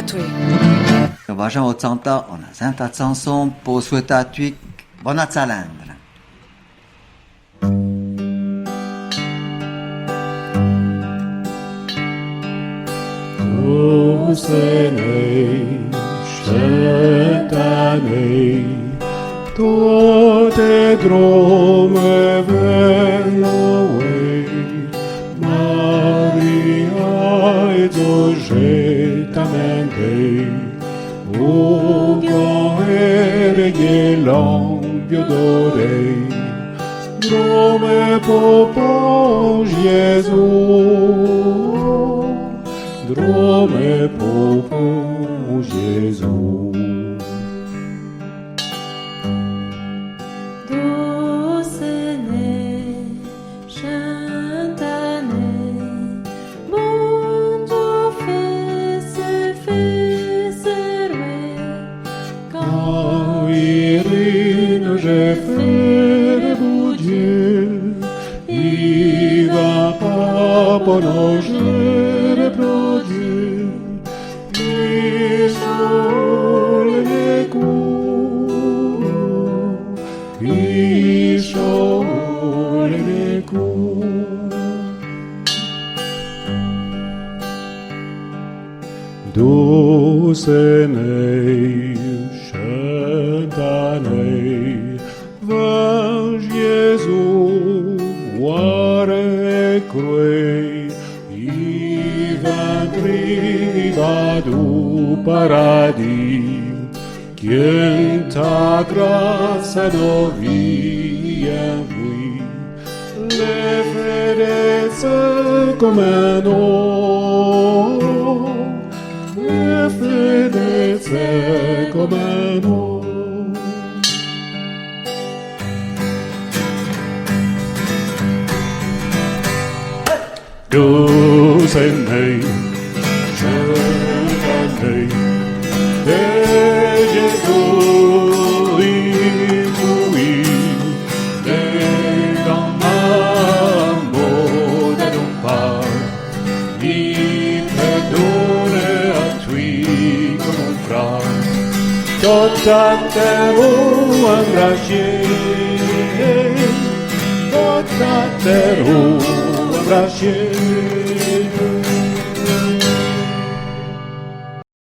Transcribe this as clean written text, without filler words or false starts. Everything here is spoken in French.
toi. Vajam o canta, on a senta chanson pour souhaiter à toi bonne talendre. Dusenei, Shentanei, toate drume veloi, Maria exogetamente, Ugo ergelam biodorei, drume popon Jesus, Drome popon Jésus. Dusenei, Shentanei, bon Dieu fils Quand Irine j'ai fait beau Dieu, il va pas prolonger le produit, il chole les coups, il chole les coups. Dusenei, Shentanei, va Jésus, oare crui, i ventri va du paradis, quien ta grâce dovia vui, le fedezze come no, le fedezze come no. Dusenei, Shentanei, de Jésus inouï, de ton amour de nos pas, il perdonne à toi comme un frère, tot à terre enragé, tot à terre enragé.